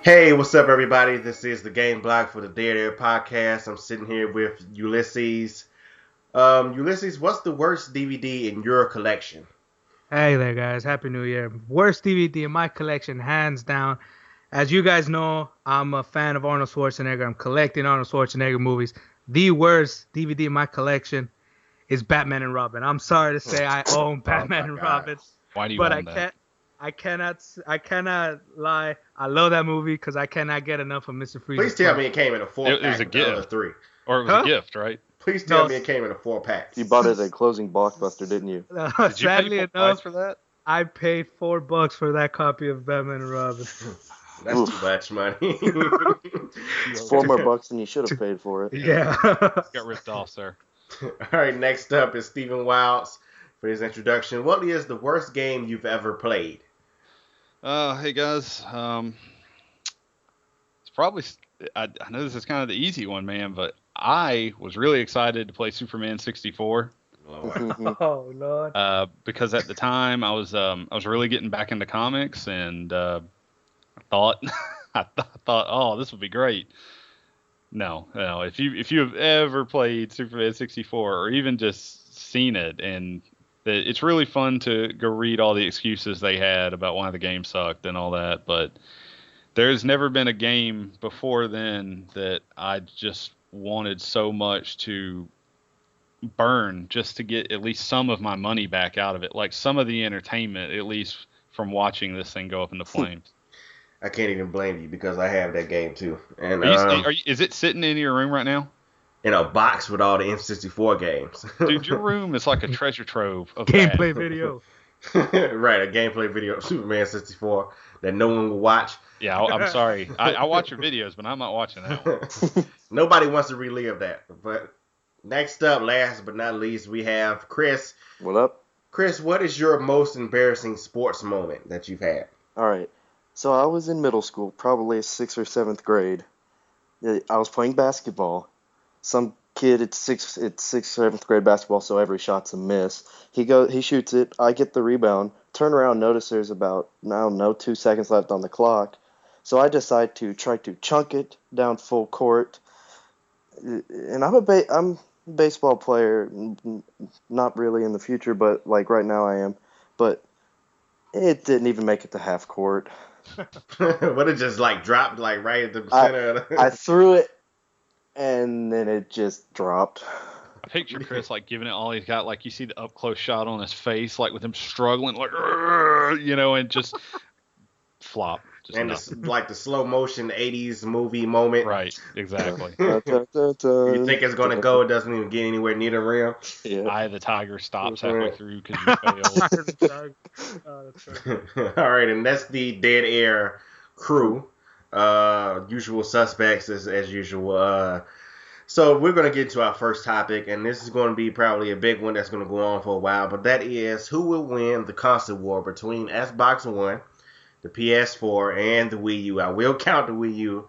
Hey, what's up, everybody? This is the Thegameblock for the Dead Air podcast. I'm sitting here with Ulysses. Ulysses, what's the worst DVD in your collection? Hey there, guys. Happy New Year. Worst DVD in my collection, hands down. As you guys know, I'm a fan of Arnold Schwarzenegger. I'm collecting Arnold Schwarzenegger movies. The worst DVD in my collection is Batman and Robin. I'm sorry to say I own Oh Batman my and God. Robin, Why do you but own that? I cannot lie. I love that movie because I cannot get enough of Mr. Freeze's Please tell punch. me it came in a four It was pack a with the other gift, three. or it was Huh? a gift, right? Please tell No, me it came in a 4 packs. You bought it at closing blockbuster, didn't you? Did you pay sadly full price enough, for that? I paid $4 for that copy of Batman and Robin. That's Oof. too much money. It's $4 more than you should have paid for it. Yeah. Got ripped off, sir. All right, next up is Stephen Wilds for his introduction. What is the worst game you've ever played? Hey guys. It's probably I know this is kind of the easy one, man, but I was really excited to play Superman 64. Lord. Oh Lord. Because at the time I was really getting back into comics and I thought I thought, oh, this would be great. No. If you have ever played Superman 64 or even just seen it, and it's really fun to go read all the excuses they had about why the game sucked and all that, but there's never been a game before then that I just wanted so much to burn just to get at least some of my money back out of it, like some of the entertainment, at least from watching this thing go up in the flames. I can't even blame you because I have that game too. And Is it sitting in your room right now? in a box with all the N64 games. Dude, your room is like a treasure trove of Gameplay that. video. Right, a gameplay video of Superman 64 that no one will watch. Yeah, I'm sorry. I watch your videos, but I'm not watching that one. Nobody wants to relive that. But next up, last but not least, we have Chris. What up? Chris, what is your most embarrassing sports moment that you've had? All right. So I was in middle school, probably 6th or 7th grade. I was playing basketball. Some kid it's 6th, 7th grade basketball, so every shot's a miss. He shoots it. I get the rebound. Turn around, notice there's about, I don't know, 2 seconds left on the clock. So I decide to try to chunk it down full court. And I'm a baseball player, not really in the future, but like right now I am. But it didn't even make it to half court. What, it just like dropped like right at the center of the... I threw it, and then it just dropped. I picture Chris like giving it all he's got, like you see the up close shot on his face, like with him struggling, like and just flop. Just And nothing. like the slow motion 80s movie moment. Right, exactly. You think it's going to go, it doesn't even get anywhere near the rim. Yeah. Eye of the tiger stops halfway through because you failed. Oh, that's funny. All right, and that's the Dead Air crew. Usual suspects as usual. So we're going to get to our first topic, and this is going to be probably a big one that's going to go on for a while, but that is who will win the console war between Xbox One, the PS4, and the Wii U. I will count the Wii U.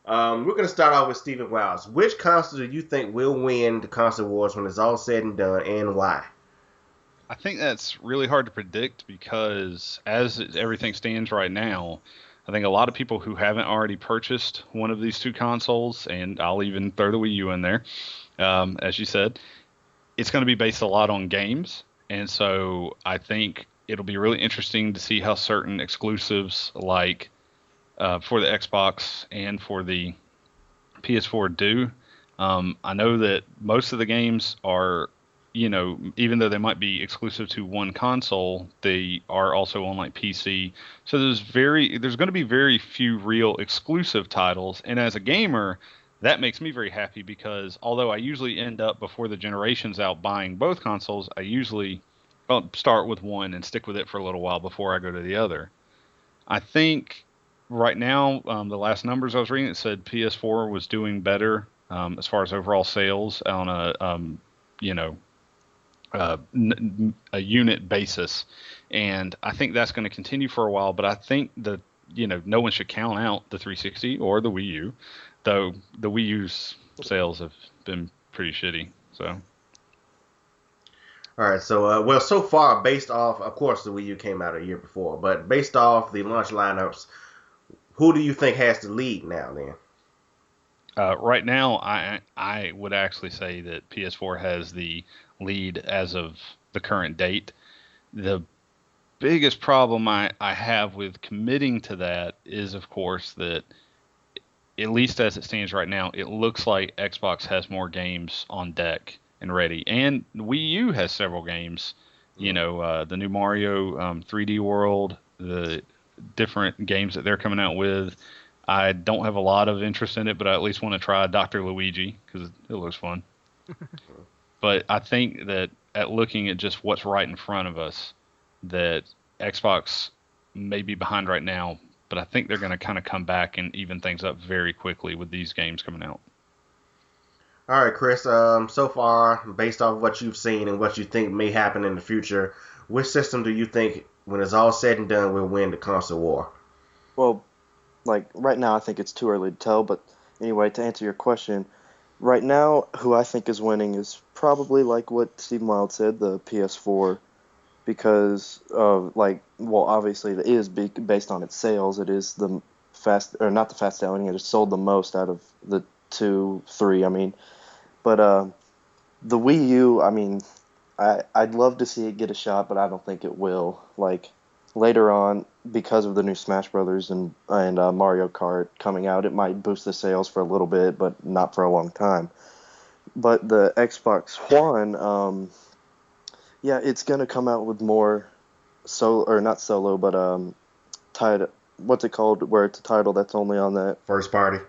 We're going to start off with Stephen Wilds. Which console do you think will win the console wars when it's all said and done, and why? I think that's really hard to predict because everything stands right now, I think a lot of people who haven't already purchased one of these two consoles, and I'll even throw the Wii U in there, as you said, it's going to be based a lot on games. And so I think it'll be really interesting to see how certain exclusives like for the Xbox and for the PS4 do. I know that most of the games are, even though they might be exclusive to one console, they are also on like PC. So there's going to be very few real exclusive titles. And as a gamer, that makes me very happy because although I usually end up before the generation's out buying both consoles, I usually start with one and stick with it for a little while before I go to the other. I think right now, the last numbers I was reading, it said PS4 was doing better as far as overall sales on a unit basis, and I think that's going to continue for a while. But I think that no one should count out the 360 or the Wii U, though the Wii U's sales have been pretty shitty. So, All right, so so far, based off, of course, the Wii U came out a year before, but based off the launch lineups, who do you think has the lead now then? Right now, I would actually say that PS4 has the lead as of the current date. The biggest problem I have with committing to that is, of course, that at least as it stands right now, it looks like Xbox has more games on deck and ready, and Wii U has several games. The new Mario 3D World, the different games that they're coming out with. I don't have a lot of interest in it, but I at least want to try Dr. Luigi because it looks fun. But I think that at looking at just what's right in front of us, that Xbox may be behind right now, but I think they're going to kind of come back and even things up very quickly with these games coming out. All right, Chris. So far, based off what you've seen and what you think may happen in the future, which system do you think, when it's all said and done, will win the console war? Well, like right now, I think it's too early to tell. But anyway, to answer your question, right now, who I think is winning is probably like what Stephen Wild said, the PS4, because of obviously it is based on its sales. It is the not the fast selling. It has sold the most out of the 2, 3. I mean, but the Wii U, I mean, I'd love to see it get a shot, but I don't think it will. Like later on, because of the new Smash Brothers and Mario Kart coming out, it might boost the sales for a little bit, but not for a long time. But the Xbox One, yeah, it's gonna come out with more not solo, but title. What's it called? Where it's a title that's only on that First party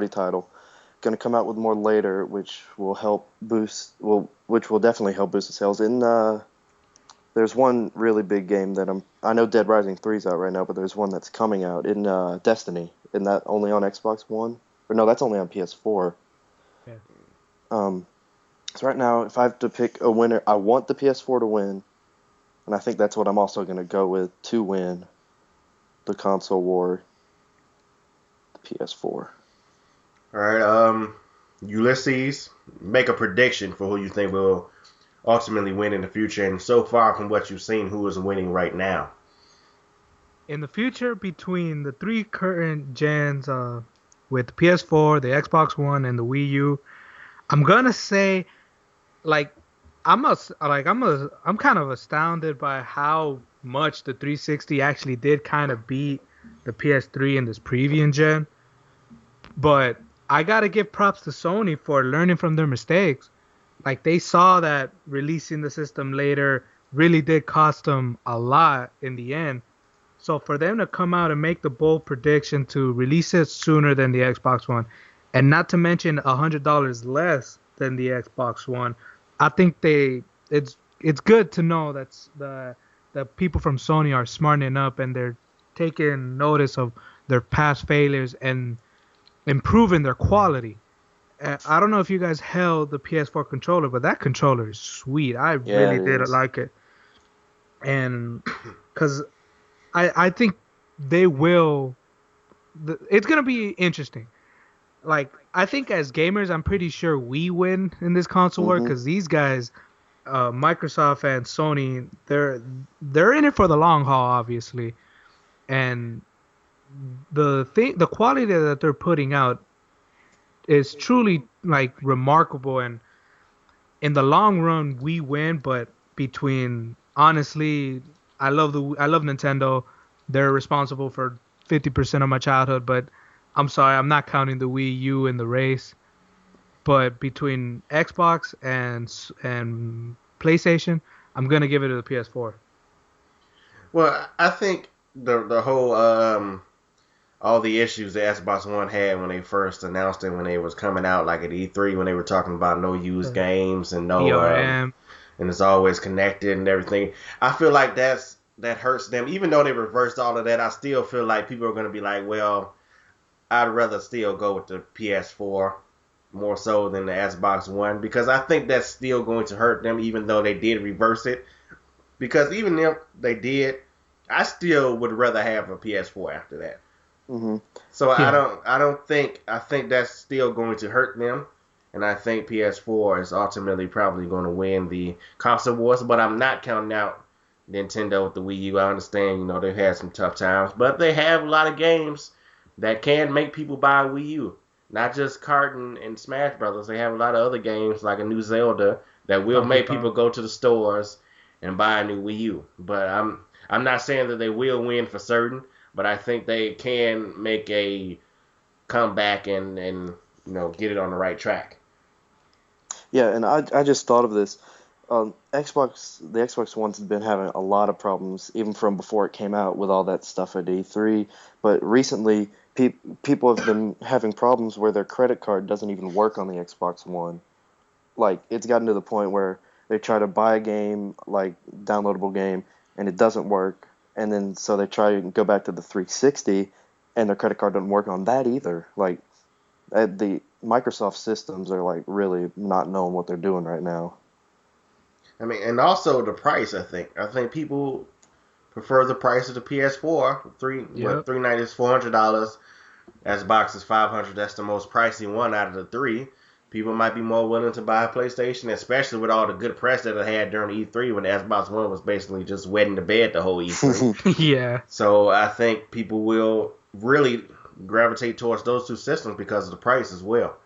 title. Going to come out with more later, which will definitely help boost the sales. And there's one really big game that I know Dead Rising 3 is out right now, but there's one that's coming out in Destiny. Isn't that only on Xbox One? Or no, that's only on PS4. Yeah. So right now, if I have to pick a winner, I want the PS4 to win, and I think that's what I'm also going to go with to win the console war, the PS4. All right, Ulysses, make a prediction for who you think will ultimately win in the future. And so far from what you've seen, who is winning right now? In the future, between the 3 current gens, with the PS4, the Xbox One, and the Wii U, I'm gonna say, I'm kind of astounded by how much the 360 actually did kind of beat the PS3 in this previous gen. But I gotta give props to Sony for learning from their mistakes. Like, they saw that releasing the system later really did cost them a lot in the end. So for them to come out and make the bold prediction to release it sooner than the Xbox One, and not to mention $100 less than the Xbox One, I think it's good to know that the people from Sony are smartening up and they're taking notice of their past failures and improving their quality. I don't know if you guys held the PS4 controller, but that controller is sweet. I really did like it. And because I think they will, it's going to be interesting. Like, I think as gamers, I'm pretty sure we win in this console war, because these guys, Microsoft and Sony, they're in it for the long haul, obviously. And the quality that they're putting out is truly like remarkable, and in the long run we win. But honestly, I love Nintendo. They're responsible for 50% of my childhood, but I'm sorry, I'm not counting the Wii U in the race. But between Xbox and PlayStation, I'm gonna give it to the PS4. Well, I think the whole all the issues that Xbox One had when they first announced it, when they was coming out, like at E3, when they were talking about no used games and no DRM, and it's always connected and everything. I feel like that hurts them. Even though they reversed all of that, I still feel like people are going to be like, well, I'd rather still go with the PS4 more so than the Xbox One, because I think that's still going to hurt them, even though they did reverse it. Because even if they did, I still would rather have a PS4 after that. So yeah. I think that's still going to hurt them, and I think PS4 is ultimately probably going to win the console wars. But I'm not counting out Nintendo with the Wii U. I understand, they've had some tough times, but they have a lot of games that can make people buy a Wii U. Not just Kart and Smash Brothers. They have a lot of other games like a new Zelda that will Donkey make Kong. people go to the stores and buy a new Wii U. But I'm not saying that they will win for certain, but I think they can make a comeback and get it on the right track. Yeah, and I just thought of this. The Xbox One's been having a lot of problems, even from before it came out, with all that stuff at E3. But recently, people have been having problems where their credit card doesn't even work on the Xbox One. Like, it's gotten to the point where they try to buy a game, like downloadable game, and it doesn't work. And then so they try and go back to the 360, and their credit card doesn't work on that either. Like, the Microsoft systems are like really not knowing what they're doing right now. I mean, and also the price. I think people prefer the price of the PS4. $390 is $400. Xbox is $500. That's the most pricey one out of the three. People might be more willing to buy a PlayStation, especially with all the good press that it had during E3 when the Xbox One was basically just wetting the bed the whole E3. Yeah. So I think people will really gravitate towards those two systems because of the price as well.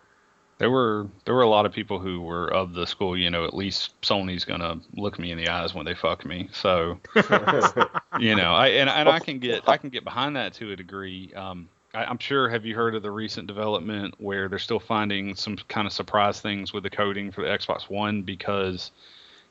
There were a lot of people who were of the school, at least Sony's gonna look me in the eyes when they fuck me. So, I can get behind that to a degree. I'm sure. Have you heard of the recent development where they're still finding some kind of surprise things with the coding for the Xbox One because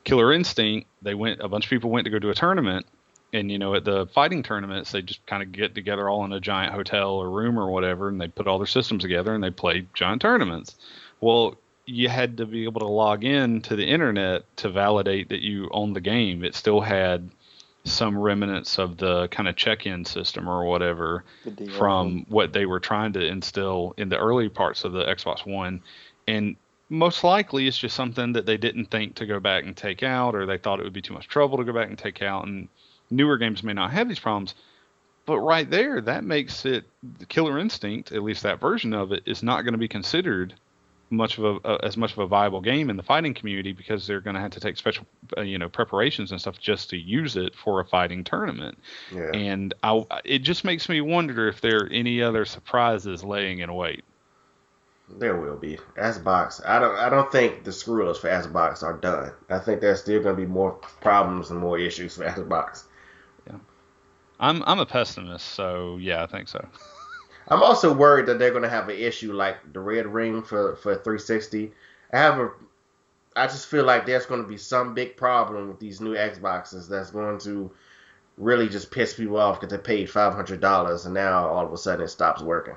Killer Instinct, a bunch of people went to go do a tournament. And, at the fighting tournaments, they just kind of get together all in a giant hotel or room or whatever, and they put all their systems together and they play giant tournaments. Well, you had to be able to log in to the internet to validate that you owned the game. It still had some remnants of the kind of check-in system or whatever from what they were trying to instill in the early parts of the Xbox One. And most likely it's just something that they didn't think to go back and take out, or they thought it would be too much trouble to go back and take out. And newer games may not have these problems, but right there, that makes it Killer Instinct, at least that version of it, is not going to be considered as much of a viable game in the fighting community because they're going to have to take special, preparations and stuff just to use it for a fighting tournament. Yeah. And it just makes me wonder if there are any other surprises laying in wait. There will be. Xbox. I don't think the screw-ups for Xbox are done. I think there's still going to be more problems and more issues for Xbox. Yeah. I'm a pessimist, so yeah, I think so. I'm also worried that they're going to have an issue like the Red Ring for 360. I just feel like there's going to be some big problem with these new Xboxes that's going to really just piss people off because they paid $500 and now all of a sudden it stops working.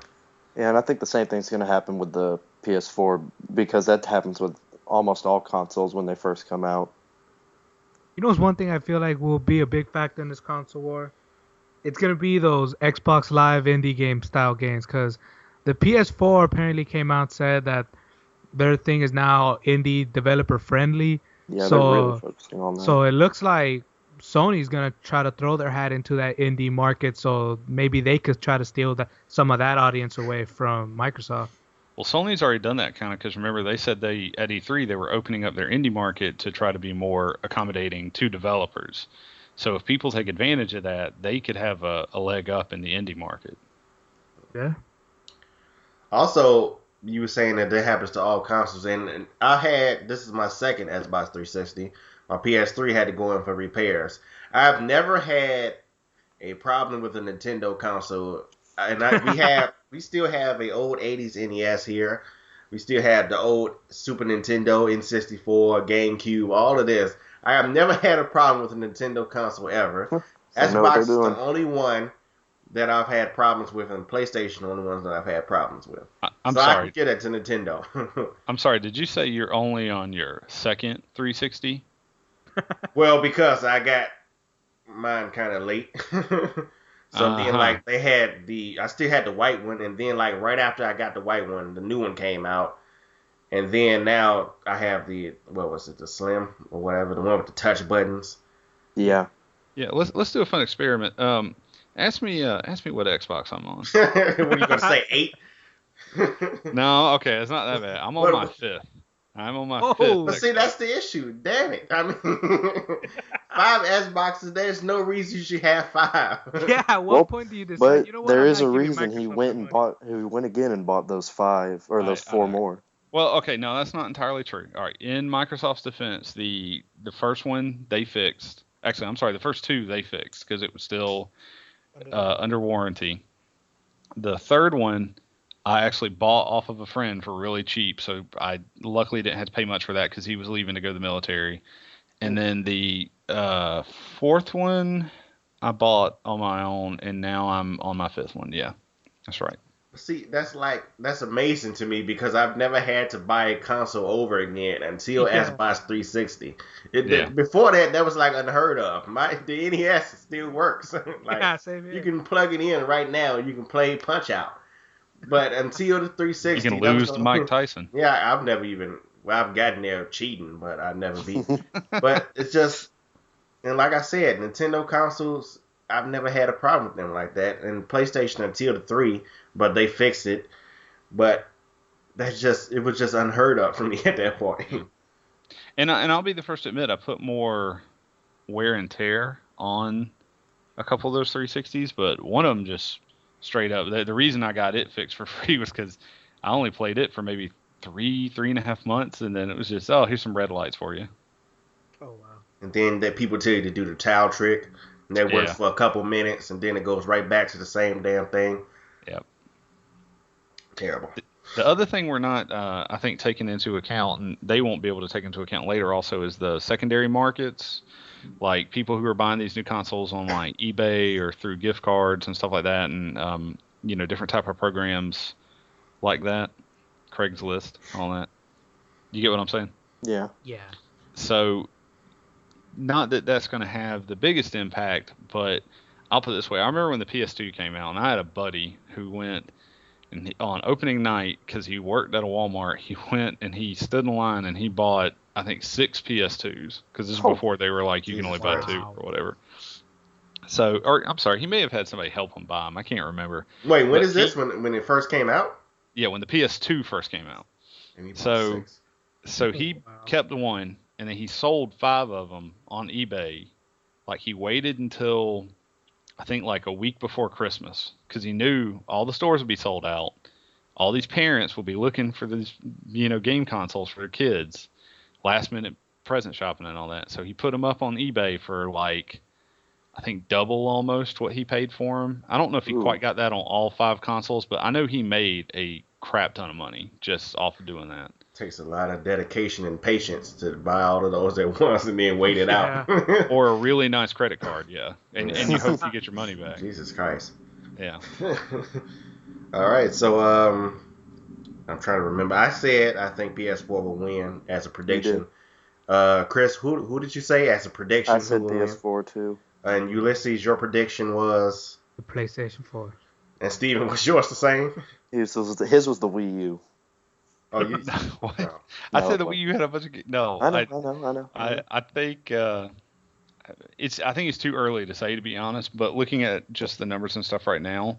Yeah, and I think the same thing's going to happen with the PS4 because that happens with almost all consoles when they first come out. What's one thing I feel like will be a big factor in this console war? It's going to be those Xbox Live indie game style games because the PS4 apparently came out and said that their thing is now indie developer friendly. Yeah, they're really focusing on that. So it looks like Sony's going to try to throw their hat into that indie market so maybe they could try to steal some of that audience away from Microsoft. Well, Sony's already done that kind of because remember they said at E3 they were opening up their indie market to try to be more accommodating to developers. So if people take advantage of that, they could have a leg up in the indie market. Yeah. Also, you were saying that happens to all consoles, and this is my second Xbox 360. My PS3 had to go in for repairs. I've never had a problem with a Nintendo console, and we still have a old 80s NES here. We still have the old Super Nintendo, N64, GameCube, all of this. I have never had a problem with a Nintendo console ever. Xbox is the only one that I've had problems with, and PlayStation the only ones that I've had problems with. I'm sorry. I can get it to Nintendo. I'm sorry. Did you say you're only on your second 360? Well, because I got mine kind of late. So then, like, I still had the white one, and then, like, right after I got the white one, the new one came out. And then now I have the Slim or whatever, the one with the touch buttons. Yeah. Yeah, let's do a fun experiment. Ask me what Xbox I'm on. What are you gonna say, 8? No, okay, it's not that bad. I'm on my 5th. I'm on my Oh. But fifth. see, that's the issue. Damn it. I mean, 5 Xboxes. There's no reason you should have 5. Yeah, at what Well, point do you decide, but you know what, there I'm is not a giving reason he Microsoft went the and money. bought. He went again and bought those 5 or those 4 more. Well, okay, no, that's not entirely true. All right, in Microsoft's defense, the first one they fixed. Actually, I'm sorry, the first 2 they fixed because it was still under warranty. The third one I actually bought off of a friend for really cheap, so I luckily didn't have to pay much for that because he was leaving to go to the military. And then the fourth one I bought on my own, and now I'm on my fifth one. Yeah, that's right. See, that's amazing to me because I've never had to buy a console over again until Yeah. Xbox 360. Yeah. Before that was like unheard of. The NES still works. Like Yeah, same here. you can plug it in right now. You can play Punch Out. But until the 360, You can that was lose to Mike Tyson. Yeah, I've never even. Well, I've gotten there cheating, but I never beat. But it's just, and like I said, Nintendo consoles, I've never had a problem with them like that. And PlayStation until the 3, but they fixed it. But it was just unheard of for me at that point. And I'll be the first to admit I put more wear and tear on a couple of those 360s, but one of them just straight up. The reason I got it fixed for free was because I only played it for maybe 3.5 months, and then it was just, oh, here's some red lights for you. Oh, wow. And then that people tell you to do the towel trick, and that works Yeah. for a couple minutes, and then it goes right back to the same damn thing. Yep. Terrible. The other thing we're not, I think, taking into account, and they won't be able to take into account later also, is the secondary markets. Like people who are buying these new consoles on like eBay or through gift cards and stuff like that, and different type of programs like that, Craigslist, all that. You get what I'm saying? Yeah. Yeah. So, not that that's going to have the biggest impact, but I'll put it this way. I remember when the PS2 came out, and I had a buddy who went, and on opening night, because he worked at a Walmart, he went and he stood in line and he bought, I think, 6 PS2s, because this is before they were like, you can only buy 2 or whatever. So, or I'm sorry, he may have had somebody help him buy them. I can't remember. Wait, when is this? When it first came out? Yeah, when the PS2 first came out. And he bought So, 6. so he kept one, and then he sold 5 of them on eBay. Like, he waited until, I think, like a week before Christmas, because he knew all the stores would be sold out. All these parents will be looking for these, game consoles for their kids. Last minute present shopping and all that. So he put them up on eBay for like, I think double almost what he paid for them. I don't know if he quite got that on all 5 consoles, but I know he made a crap ton of money just off of doing that. Takes a lot of dedication and patience to buy all of those at once and then wait it out. Or a really nice credit card, yeah. And you hope you get your money back. Jesus Christ. Yeah. All right, so I'm trying to remember. I said I think PS4 will win as a prediction. Chris, who did you say as a prediction? I said PS4 too. And Ulysses, your prediction was the PlayStation 4. And Steven, was yours the same? His was the Wii U. Oh, you? What? No. I said that you had a bunch of. No, I know. I think I think it's too early to say, to be honest. But looking at just the numbers and stuff right now,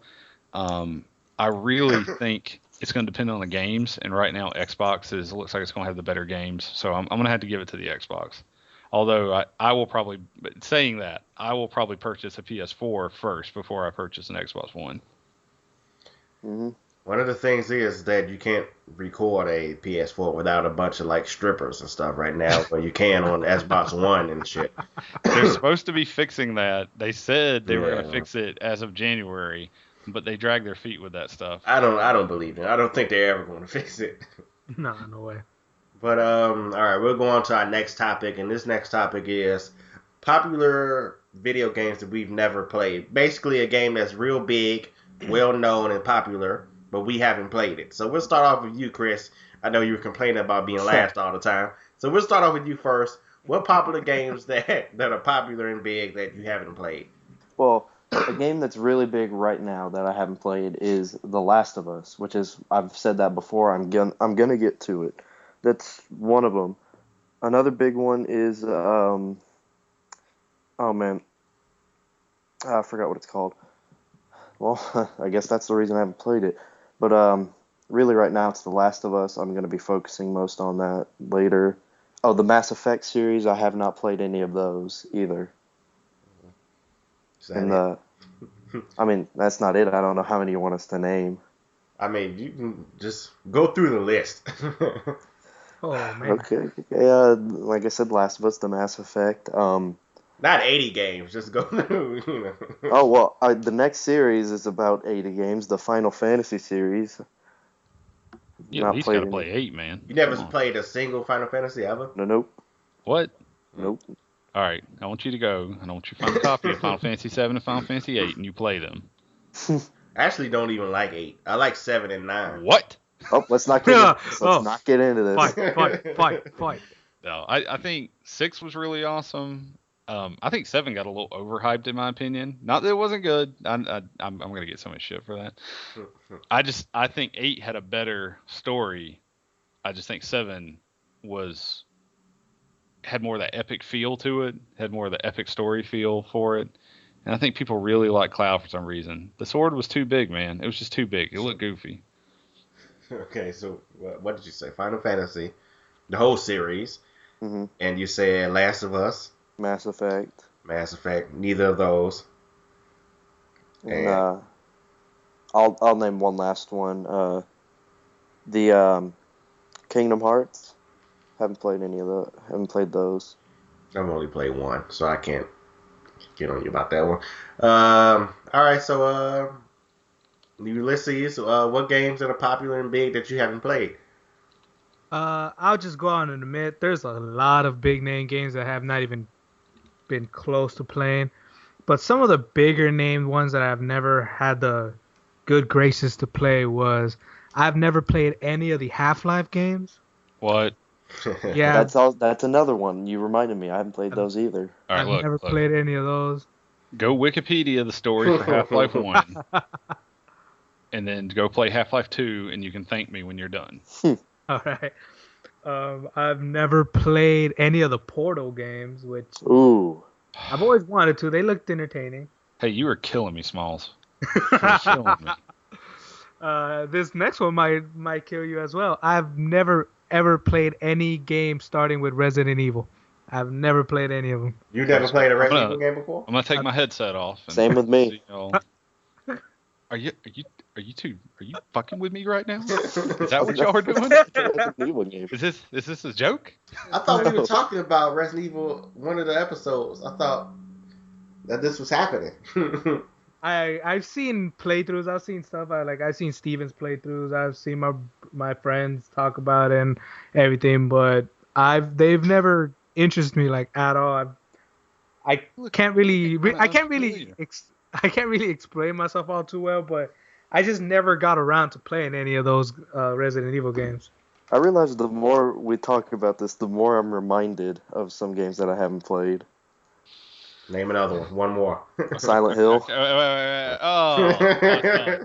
I really think it's going to depend on the games. And right now, Xbox looks like it's going to have the better games. So I'm going to have to give it to the Xbox. Although I will probably, saying that, I will probably purchase a PS4 first before I purchase an Xbox One. Mm-hmm. One of the things is that you can't record a PS4 without a bunch of like strippers and stuff right now, but you can on Xbox One and shit. They're supposed to be fixing that. They said they were going to fix it as of January, but they dragged their feet with that stuff. I don't believe it. I don't think they're ever going to fix it. No way. But all right, we'll go on to our next topic, and this next topic is popular video games that we've never played. Basically, a game that's real big, well known, and popular, but we haven't played it. So we'll start off with you, Chris. I know you were complaining about being last all the time, so we'll start off with you first. What popular games that are popular and big that you haven't played? Well, a game that's really big right now that I haven't played is The Last of Us, which is, I've said that before. I'm gonna get to it. That's one of them. Another big one is oh man, I forgot what it's called. Well, I guess that's the reason I haven't played it. But really right now it's The Last of Us. I'm going to be focusing most on that later. Oh, the Mass Effect series, I have not played any of those either. Is that And it? I mean, that's not it. I don't know how many you want us to name. I mean, you can just go through the list. Oh man. Okay, like I said, Last of Us, the Mass Effect. Not 80 games, just go through, you know. Oh well, the next series is about 80 games, the Final Fantasy series. You at Not least played got to any. play 8, man. You never Come on. played a single Final Fantasy ever? No, nope, What? nope. All right, I want you to go, and I want you to find a copy of Final Fantasy 7 and Final Fantasy 8, and you play them. I actually don't even like 8. I like 7 and 9. What? Oh, let's not get into this. Let's not get into this. Fight. No, I think 6 was really awesome. I think 7 got a little overhyped in my opinion. Not that it wasn't good. I'm gonna get so much shit for that. I think 8 had a better story. I just think 7 had more of that epic feel to it. Had more of the epic story feel for it. And I think people really like Cloud for some reason. The sword was too big, man. It was just too big. It looked goofy. Okay, so what did you say? Final Fantasy, the whole series, hmm and you said Last of Us, Mass Effect. Mass Effect. Neither of those. And And I'll name one last one. The Kingdom Hearts. Haven't played any of those. Haven't played those. I've only played one, so I can't get on you about that one. All right, so Ulysses, what games that are popular and big that you haven't played? I'll just go on and admit there's a lot of big name games that I have not even been close to playing. But some of the bigger named ones that I've never had the good graces to play was I've never played any of the Half-Life games. What? Yeah, That's another one. You reminded me. I haven't played those either. All right, I've look. never played any of those. Go Wikipedia the story for Half-Life 1, and then go play Half-Life 2, and you can thank me when you're done. All right. I've never played any of the Portal games, which Ooh. I've always wanted to. They looked entertaining. Hey, you are killing me, Smalls. You're killing me. This next one might kill you as well. I've never ever played any game starting with Resident Evil. I've never played any of them. You never played a Resident Evil game before? I'm gonna take my headset off. And Same with me. see y'all. Are you fucking with me right now? Is that what y'all are doing? Resident Evil game. Is this a joke? I thought we were talking about Resident Evil one of the episodes. I thought that this was happening. I've seen playthroughs. I've seen stuff. I've seen Steven's playthroughs. I've seen my friends talk about it and everything, but they've never interested me like at all. I can't really explain myself all too well, but I just never got around to playing any of those Resident Evil games. I realize the more we talk about this, the more I'm reminded of some games that I haven't played. Name another one. One more. Silent Hill. Wait. Oh,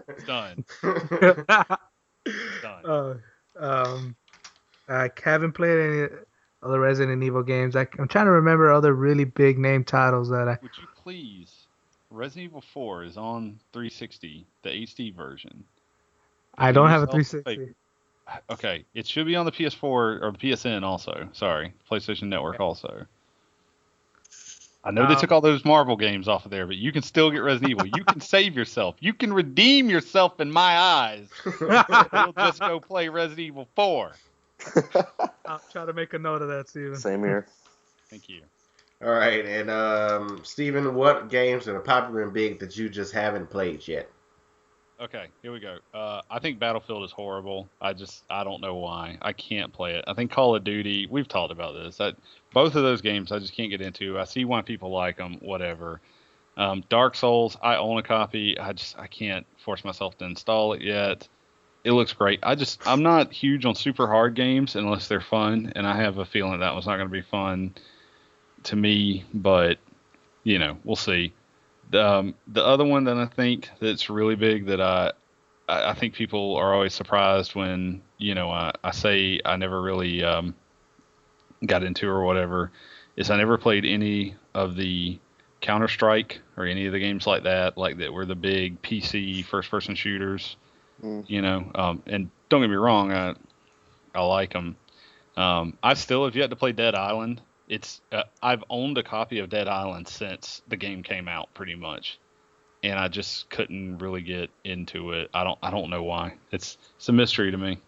it's done. It's done. I haven't played any other Resident Evil games. I'm trying to remember other really big name titles that I. Would you please? Resident Evil 4 is on 360, the HD version. I don't have a 360. Okay, it should be on the PS4 or the PSN also. Sorry, PlayStation Network also. I know they took all those Marvel games off of there, but you can still get Resident Evil. You can save yourself. You can redeem yourself in my eyes. You'll just go play Resident Evil 4. I'll try to make a note of that, Steven. Same here. Thank you. All right, and Steven, what games are popular and big that you just haven't played yet? Okay, here we go. I think Battlefield is horrible. I don't know why. I can't play it. I think Call of Duty, we've talked about this. Both of those games I just can't get into. I see why people like them, whatever. Dark Souls, I own a copy. I can't force myself to install it yet. It looks great. I'm not huge on super hard games unless they're fun, and I have a feeling that one's not going to be fun to me, but, we'll see. The other one that I think that's really big that I think people are always surprised when, I say I never really got into or whatever, is I never played any of the Counter-Strike or any of the games like that were the big PC first-person shooters, and don't get me wrong, I like them. I still have yet to play Dead Island. I've owned a copy of Dead Island since the game came out, pretty much, and I just couldn't really get into it. I don't know why. It's a mystery to me.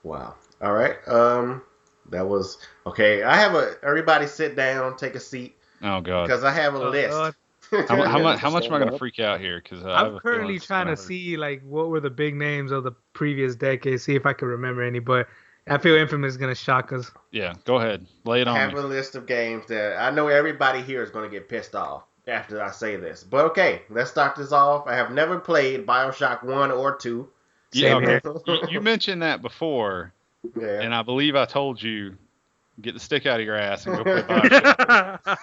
Wow. All right. That was okay. Everybody sit down, take a seat. Oh God. Because I have a list. How much am I gonna freak out here? Because I'm currently trying to see like what were the big names of the previous decade, see if I can remember any. But I feel Infamous is gonna shock us. Yeah, go ahead, lay it on me. I have a list of games that I know everybody here is gonna get pissed off after I say this. But okay, let's start this off. I have never played BioShock 1 or 2. Yeah, okay. You mentioned that before, yeah. And I believe I told you, get the stick out of your ass and go play BioShock.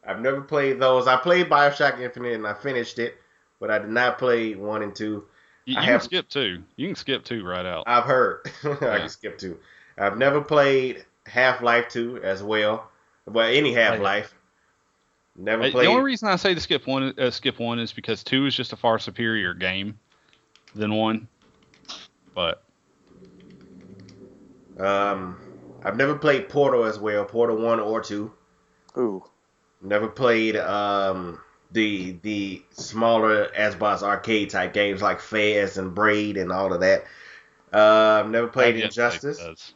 I've never played those. I played BioShock Infinite and I finished it, but I did not play 1 and 2. You can skip 2. You can skip 2 right out. I've heard. I can skip 2. I've never played Half-Life 2 as well. Well, any Half-Life. Never played. The only reason I say to skip one is because 2 is just a far superior game than 1. But I've never played Portal as well. Portal 1 or 2. Ooh. Never played the smaller Xbox arcade type games like Fez and Braid and all of that. Never played Injustice.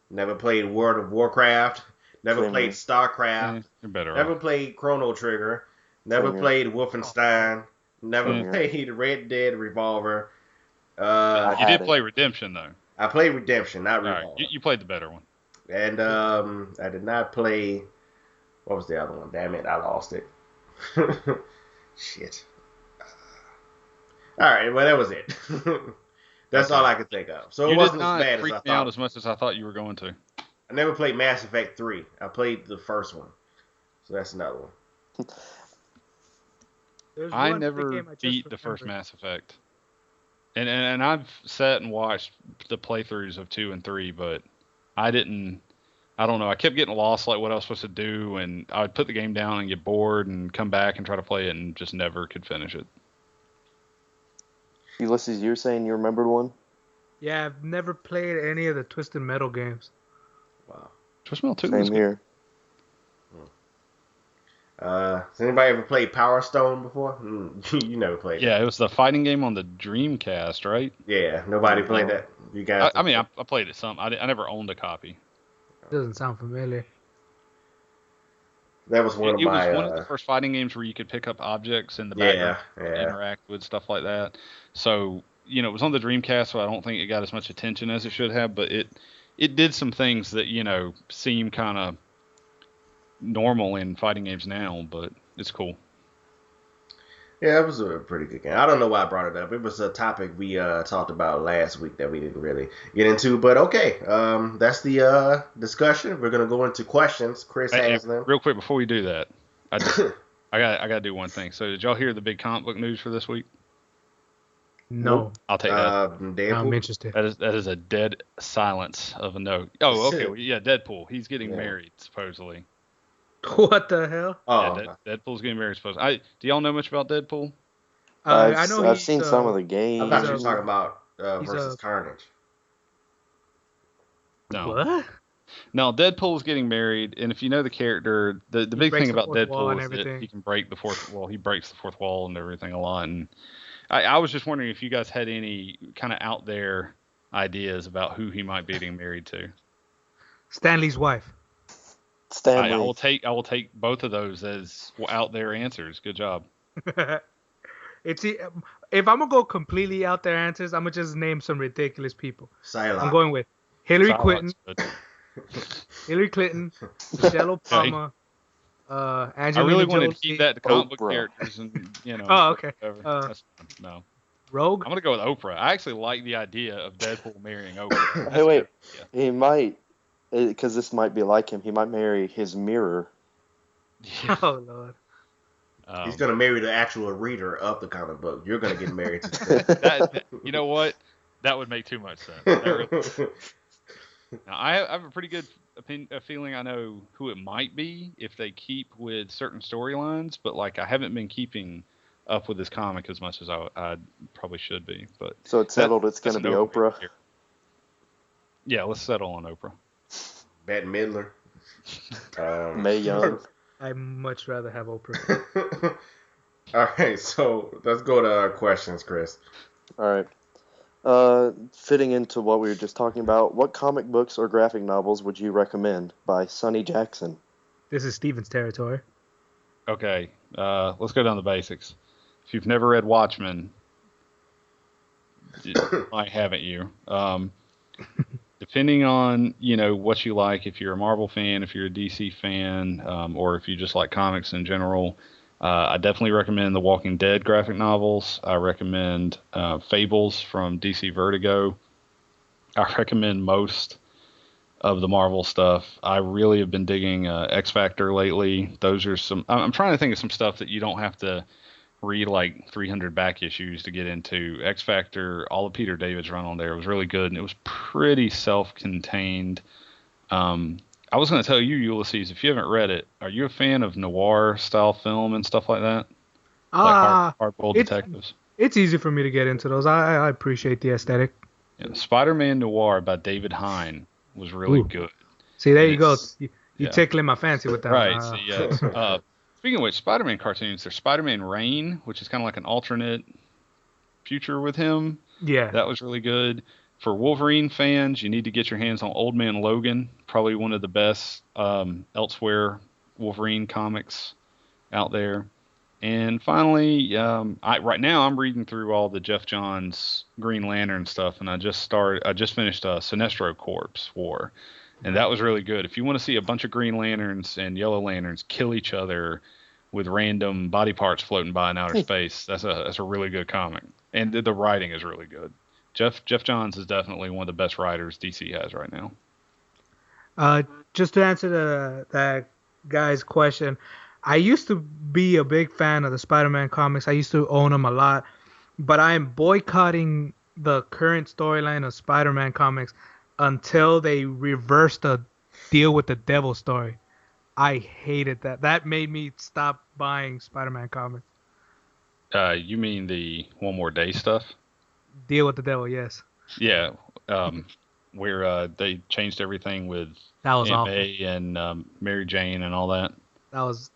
Never played World of Warcraft. Never played StarCraft. You're better Never off. played Chrono Trigger. Never played Wolfenstein. Never played Red Dead Revolver. You did play Redemption though. I played Redemption, not Revolver. Right. You played the better one. And I did not play. What was the other one? Damn it, I lost it. Shit. All right, well that was it. That's all I could think of. So it wasn't as bad as I thought. Freak me out as much as I thought you were going to. I never played Mass Effect 3. I played the first one. So that's another one. I never beat the first Mass Effect. And I've sat and watched the playthroughs of 2 and 3, but I don't know. I kept getting lost, like what I was supposed to do, and I would put the game down and get bored and come back and try to play it and just never could finish it. Ulysses, you're saying you remembered one? Yeah, I've never played any of the Twisted Metal games. Wow. Twisted Metal 2 Same here. Has anybody ever played Power Stone before? You never played it. Yeah, it was the fighting game on the Dreamcast, right? Yeah, nobody played that. You guys? I played it some. I never owned a copy. Doesn't sound familiar. That was one of my. It was one of the first fighting games where you could pick up objects in the background and interact with stuff like that. So, it was on the Dreamcast, so I don't think it got as much attention as it should have, but it did some things that, seem kind of normal in fighting games now, but it's cool. Yeah, it was a pretty good game. I don't know why I brought it up. It was a topic we talked about last week that we didn't really get into, but okay. That's the discussion. We're gonna go into questions. Chris has them. Real quick before we do that, I got to do one thing. So did y'all hear the big comic book news for this week? No. I'll take that. Deadpool? I'm interested. That is a dead silence of a no. Oh, okay. Well, yeah, Deadpool. He's getting married supposedly. What the hell? Oh, yeah, Deadpool's getting married supposedly. Do y'all know much about Deadpool? I know I've seen some of the games. I thought you were talking about versus Carnage. No. What? No, Deadpool's getting married, and if you know the character, the big thing about Deadpool is that he can break the fourth wall. He breaks the fourth wall and everything a lot. And I was just wondering if you guys had any kind of out there ideas about who he might be getting married to. Stanley's wife. Stanley. I will take both of those as out there answers. Good job. If I'm gonna go completely out there answers, I'm gonna just name some ridiculous people. Psylocke. I'm going with Hillary Clinton, Michelle Obama, Angelina I really wanted Jolie. to keep that to comic book characters and Oh, okay. No. Rogue. I'm gonna go with Oprah. I actually like the idea of Deadpool marrying Oprah. Hey, wait. Yeah. He might, because this might be like him. He might marry his mirror. Oh Lord. He's gonna marry the actual reader of the comic book. You're gonna get married to that. You know what? That would make too much sense. Now, I have a pretty good feeling I know who it might be if they keep with certain storylines, but like I haven't been keeping up with this comic as much as I probably should be. But So it's settled. It's going to be Oprah. Yeah, let's settle on Oprah. Bette Midler. Mae Young. I'd much rather have Oprah. All right, so let's go to our questions, Chris. All right. Fitting into what we were just talking about, what comic books or graphic novels would you recommend by Sonny Jackson? This is Steven's territory. Okay, let's go down the basics. If you've never read Watchmen, why haven't you? Depending on what you like, if you're a Marvel fan, if you're a DC fan, or if you just like comics in general, I definitely recommend the Walking Dead graphic novels. I recommend Fables from DC Vertigo. I recommend most of the Marvel stuff. I really have been digging X Factor lately. Those are some. I'm trying to think of some stuff that you don't have to read like 300 back issues to get into. X Factor, all of Peter David's run on there was really good, and it was pretty self-contained. I was going to tell you, Ulysses, if you haven't read it, are you a fan of noir style film and stuff like that? Like hard-boiled detectives? It's easy for me to get into those. I appreciate the aesthetic. Yeah, Spider-Man Noir by David Hine was really good. See, there you go. You tickling my fancy with that. Right. Speaking of which, Spider-Man cartoons, there's Spider-Man Reign, which is kind of like an alternate future with him. Yeah. That was really good. For Wolverine fans, you need to get your hands on Old Man Logan, probably one of the best elsewhere Wolverine comics out there. And finally, right now I'm reading through all the Jeff Johns Green Lantern stuff, and I just finished Sinestro Corps War, and that was really good. If you want to see a bunch of Green Lanterns and Yellow Lanterns kill each other with random body parts floating by in outer space, that's a really good comic, and the writing is really good. Jeff Johns is definitely one of the best writers DC has right now. Just to answer that guy's question, I used to be a big fan of the Spider-Man comics. I used to own them a lot, but I am boycotting the current storyline of Spider-Man comics until they reverse the deal with the devil story. I hated that. That made me stop buying Spider-Man comics. You mean the One More Day stuff? Deal with the devil, yes. Yeah, where they changed everything with Aunt May and Mary Jane and all that. That was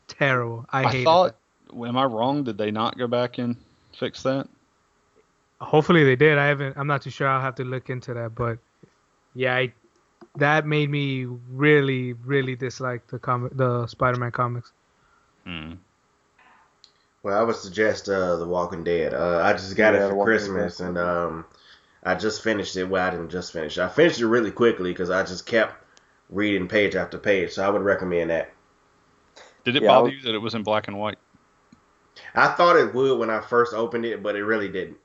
terrible. I thought, am I wrong? Did they not go back and fix that? Hopefully they did. I'm not too sure. I'll have to look into that. But yeah, that made me really, really dislike the Spider-Man comics. Well, I would suggest The Walking Dead. I just got it for Christmas, and I just finished it. Well, I didn't just finish it. I finished it really quickly because I just kept reading page after page, so I would recommend that. Did it bother you that it was in black and white? I thought it would when I first opened it, but it really didn't.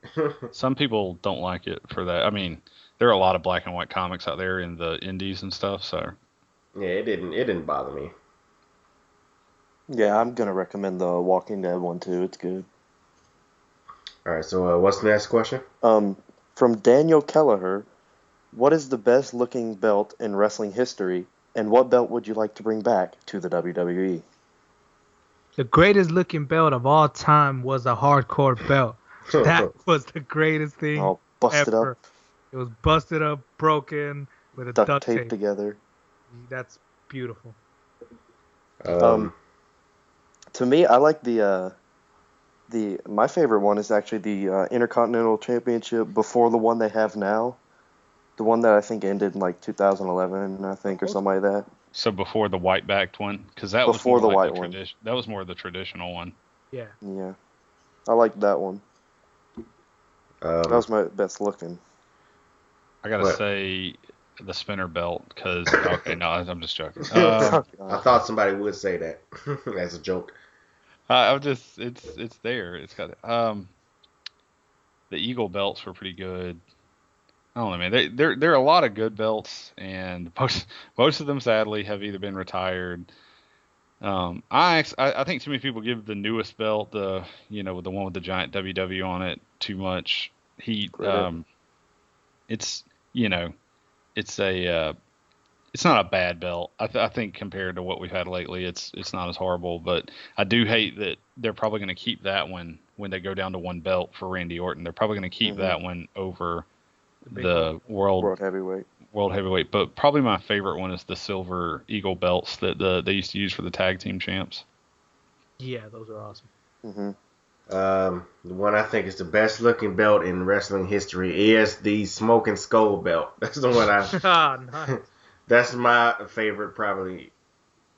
Some people don't like it for that. I mean, there are a lot of black and white comics out there in the indies and stuff, so. Yeah, it didn't bother me. Yeah, I'm going to recommend the Walking Dead one, too. It's good. All right, so what's the next question? From Daniel Kelleher, what is the best-looking belt in wrestling history, and what belt would you like to bring back to the WWE? The greatest-looking belt of all time was a hardcore belt. That was the greatest thing all busted ever. Up. It was busted up, broken, with a duct tape together. That's beautiful. To me, I like my favorite one is actually the Intercontinental Championship before the one they have now. The one that I think ended in like 2011, I think, or something like that. So before the white-backed one? Because that before was more the like white one. That was more the traditional one. Yeah. Yeah. I like that one. That was my best looking. I got to say the spinner belt because, okay, no, I'm just joking. I thought somebody would say that as a joke. It's there. It's got the Eagle belts were pretty good. I don't know, man. There are a lot of good belts, and most of them sadly have either been retired. I think too many people give the newest belt, with the one with the giant WW on it, too much heat. It's It's not a bad belt. I think compared to what we've had lately, it's not as horrible. But I do hate that they're probably going to keep that one when they go down to one belt for Randy Orton. They're probably going to keep that one over the world heavyweight. World heavyweight. But probably my favorite one is the Silver Eagle belts that they used to use for the tag team champs. Yeah, those are awesome. The one I think is the best looking belt in wrestling history is the Smoking Skull belt. That's the one Nice. That's my favorite, probably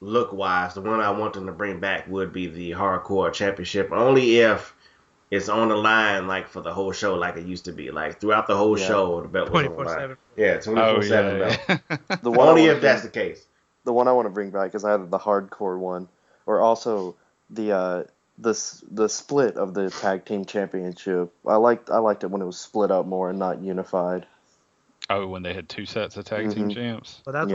look wise. The one I want them to bring back would be the Hardcore Championship, only if it's on the line like for the whole show, like it used to be. Like throughout the whole show, the belt was on the line. 24/7. Yeah, 24/7 belt. The one Only if that's the case. The one I want to bring back is either the Hardcore one or also the split of the tag team championship. I liked it when it was split up more and not unified. Oh, when they had two sets of tag team champs. Well, that's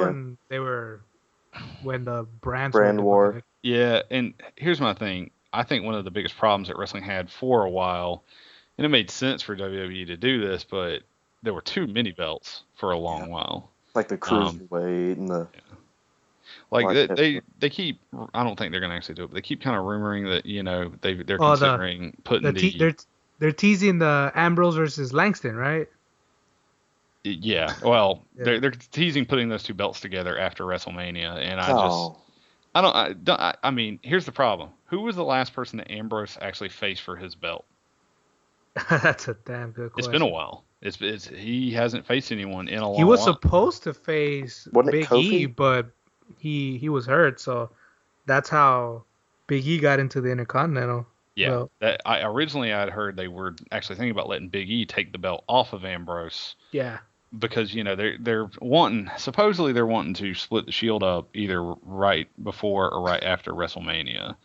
when the brand war. Yeah, and here's my thing. I think one of the biggest problems that wrestling had for a while, and it made sense for WWE to do this, but there were too many belts for a long while. Like the cruiserweight and the. Yeah. Like they keep. I don't think they're gonna actually do it, but they keep kind of rumoring that they're considering putting they're teasing the Ambrose versus Langston, right? Yeah, well, they're teasing putting those two belts together after WrestleMania, and I mean, here's the problem: who was the last person that Ambrose actually faced for his belt? That's a damn good question. It's been a while. He hasn't faced anyone in a long while. He was supposed to face Big Kofi? E, but he was hurt, so that's how Big E got into the Intercontinental. Yeah, originally I'd heard they were actually thinking about letting Big E take the belt off of Ambrose. Yeah. Because they're wanting to split the Shield up either right before or right after WrestleMania,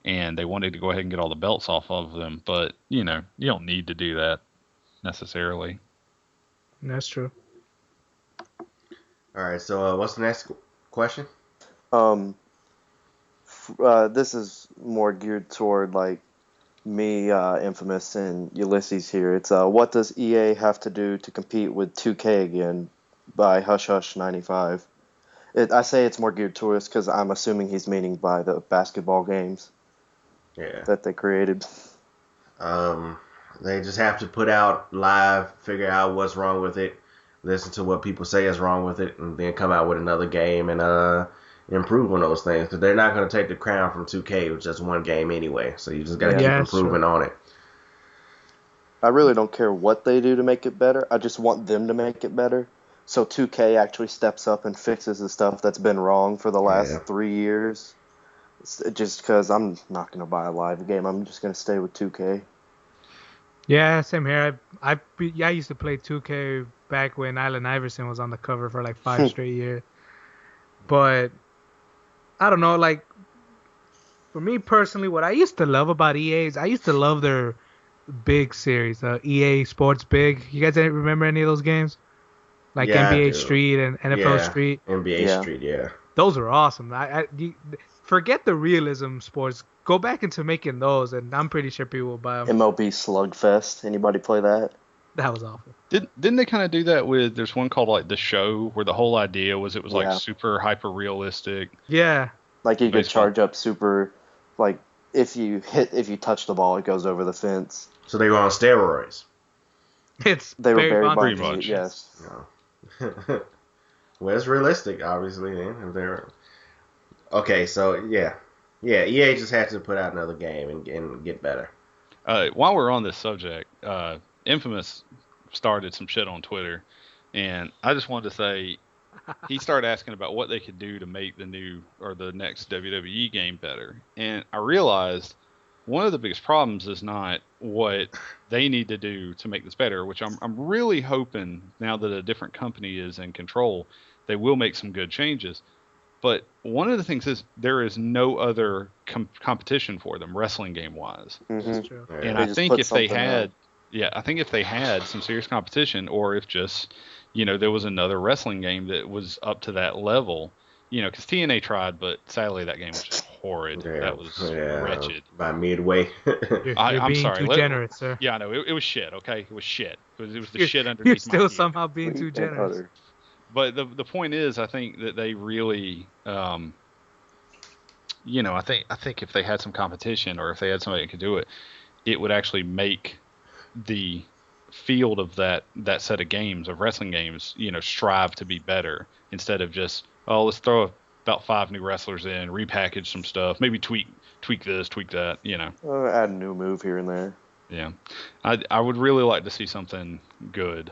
and they wanted to go ahead and get all the belts off of them. But you don't need to do that necessarily. That's true. All right. So what's the next question? This is more geared toward like me, Infamous, and Ulysses here. It's what does EA have to do to compete with 2K again by Hush Hush 95? I say it's more geared towards because I'm assuming he's meaning by the basketball games that they created. They just have to put out live, figure out what's wrong with it, listen to what people say is wrong with it, and then come out with another game and improve on those things, because they're not going to take the crown from 2K with just one game anyway. So you just got to keep improving on it. I really don't care what they do to make it better. I just want them to make it better. So 2K actually steps up and fixes the stuff that's been wrong for the last 3 years. Just because I'm not going to buy a live game. I'm just going to stay with 2K. Yeah, same here. I used to play 2K back when Allen Iverson was on the cover for like 5 straight years. But I don't know, like, for me personally, what I used to love about EA is I used to love their big series, EA Sports Big. You guys remember any of those games? Like NBA Street and NFL Street? NBA Street, yeah. Those are awesome. Forget the realism sports. Go back into making those, and I'm pretty sure people will buy them. MLB Slugfest. Anybody play that? That was awful. Didn't they kind of do that with? There's one called like The Show, where the whole idea was it was like super hyper realistic. Yeah. Like you could charge up super, like if you touch the ball, it goes over the fence. So they were on steroids. They were very much. Yes. No. Well, it's realistic, obviously. Then okay, so yeah, EA just had to put out another game and get better. While we're on this subject, Infamous started some shit on Twitter, and I just wanted to say he started asking about what they could do to make the next WWE game better. And I realized one of the biggest problems is not what they need to do to make this better, which I'm really hoping now that a different company is in control, they will make some good changes. But one of the things is there is no other competition for them wrestling game wise. That's true. And I think if they had some serious competition, or if just, there was another wrestling game that was up to that level, because TNA tried, but sadly that game was just horrid. Yeah, that was wretched. By midway. You're being too generous, sir. Yeah, I know. It was shit, okay? It was shit. It was the shit underneath You're still my somehow being too generous. But the point is, I think that they really, I think if they had some competition or if they had somebody that could do it, it would actually make the field of that set of games, of wrestling games, strive to be better instead of just, oh, let's throw about 5 new wrestlers in, repackage some stuff, maybe tweak this, tweak that, Add a new move here and there. Yeah. I would really like to see something good.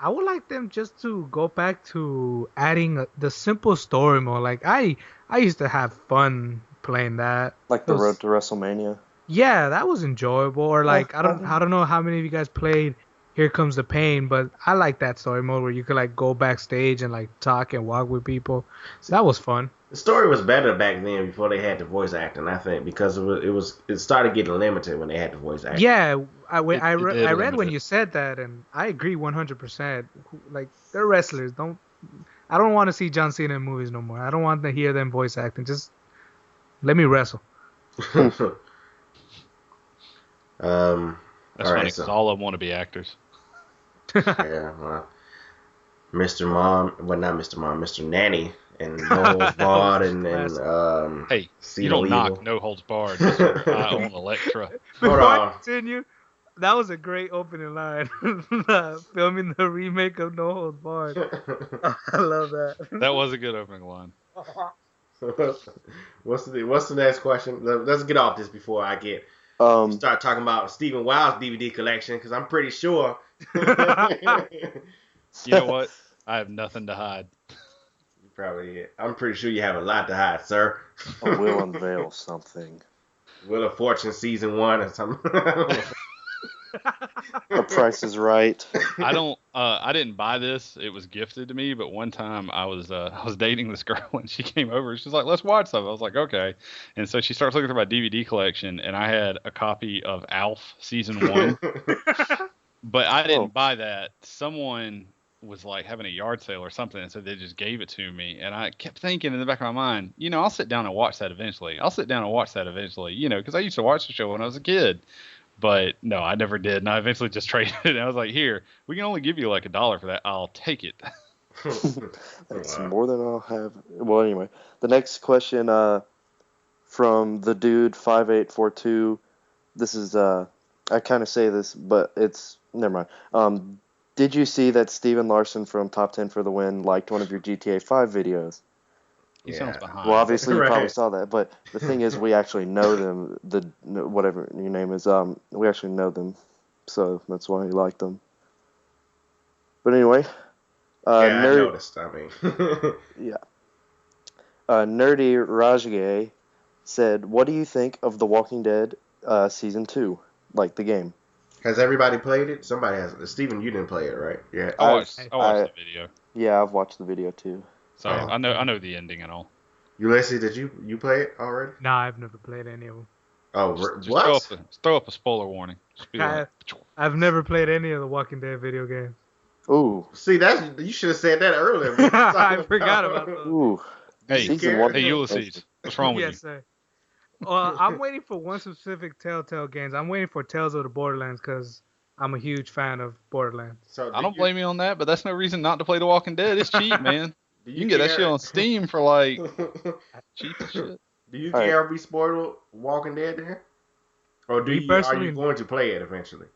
I would like them just to go back to adding the simple story mode. Like I used to have fun playing that. Like the Road to WrestleMania. Yeah, that was enjoyable. Or like I don't know how many of you guys played Here Comes the Pain, but I like that story mode where you could like go backstage and like talk and walk with people. So that was fun. The story was better back then before they had the voice acting, I think, because it started getting limited when they had the voice acting. Yeah, I read when you said that, and I agree 100%. Like they're wrestlers. I don't want to see John Cena in movies no more. I don't want to hear them voice acting. Just let me wrestle. That's all funny because all of them want to be actors. Yeah, well, Mr. Nanny and No Holds Barred and hey, you don't knock No Holds Barred. I own Electra. Before I continue, that was a great opening line. Filming the remake of No Holds Barred. I love that. That was a good opening line. What's the next question? Let's get off this before I get start talking about Stephen Wild's DVD collection, because I'm pretty sure. You know what? I have nothing to hide. I'm pretty sure you have a lot to hide, sir. I will unveil something. Wheel of Fortune season 1 or something. The Price is Right. I didn't buy this. It was gifted to me, but one time I was dating this girl and she came over. She's like, "Let's watch something." I was like, "Okay." And so she starts looking through my DVD collection, and I had a copy of Alf season 1. But I didn't buy that. Someone was like having a yard sale or something, and so they just gave it to me. And I kept thinking in the back of my mind, I'll sit down and watch that eventually. Because I used to watch the show when I was a kid. But no, I never did. And I eventually just traded it. And I was like, "Here, we can only give you like $1 for that. I'll take it." That's more than I'll have. Well, anyway, the next question from the dude 5842. This is I kind of say this, but it's never mind. Did you see that Steven Larson from Top 10 for the Win liked one of your GTA 5 videos? He sounds behind. Well, obviously you probably saw that, but the thing is, we actually know them. Whatever your name is, we actually know them, so that's why he liked them. But anyway, I noticed. I mean, yeah. Nerdy Rajgay said, "What do you think of The Walking Dead season 2, like the game?" Has everybody played it? Somebody has. Steven, you didn't play it, right? Yeah. I watched the video. Yeah, I've watched the video too. So I know the ending and all. Ulysses, did you play it already? No, I've never played any of them. Oh, just what? Throw up a spoiler warning. I've never played any of the Walking Dead video games. Ooh. See, you should have said that earlier. I forgot about those. Ooh. Hey, Ulysses, what's wrong with you? Yes, sir. Well, I'm waiting for one specific Telltale games. I'm waiting for Tales of the Borderlands because I'm a huge fan of Borderlands. So I don't blame you on that, but that's no reason not to play The Walking Dead. It's cheap, man. You can get that shit on Steam for like cheap as shit. Do you care if we spoil Walking Dead there? Or are you going to play it eventually?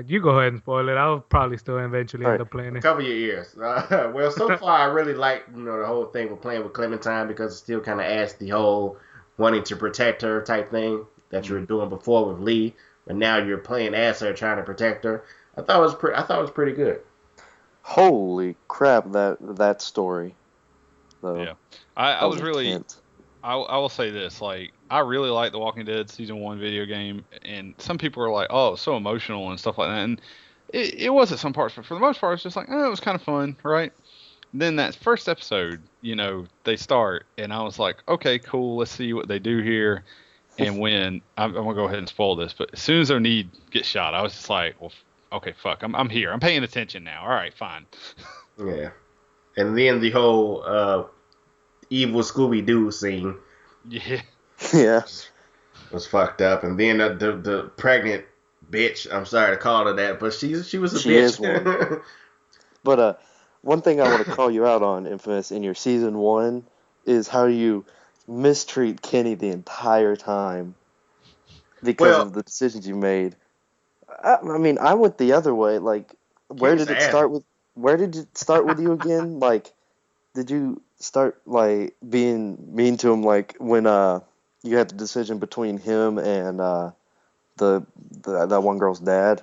You go ahead and spoil it. I'll probably still eventually end up playing it. Cover your ears. Well, so far I really like the whole thing with playing with Clementine, because it still kind of adds the whole wanting to protect her type thing that you were doing before with Lee, but now you're playing as her trying to protect her. I thought it was pretty good. Holy crap, that story. Though. Yeah, I was really. I will say this, like, I really like the Walking Dead season 1 video game, and some people are like, "Oh, it's so emotional" and stuff like that, and it was at some parts, but for the most part, it's just like, it was kind of fun, right? Then that first episode, they start, and I was like, okay, cool, let's see what they do here. And when I'm gonna go ahead and spoil this, but as soon as O'Need gets shot, I was just like, well, okay, fuck, I'm here, I'm paying attention now. All right, fine. Yeah, and then the whole evil Scooby-Doo scene. Yeah. Was fucked up, and then the pregnant bitch. I'm sorry to call her that, but she was a bitch. Is one. But One thing I want to call you out on, Infamous, in your season 1 is how you mistreat Kenny the entire time because Well, of the decisions you made. I mean, I went the other way. Like, where Kenny's did an it start asshole. with? Where did it start with you again? Like, did you start like being mean to him like when you had the decision between him and the, that one girl's dad?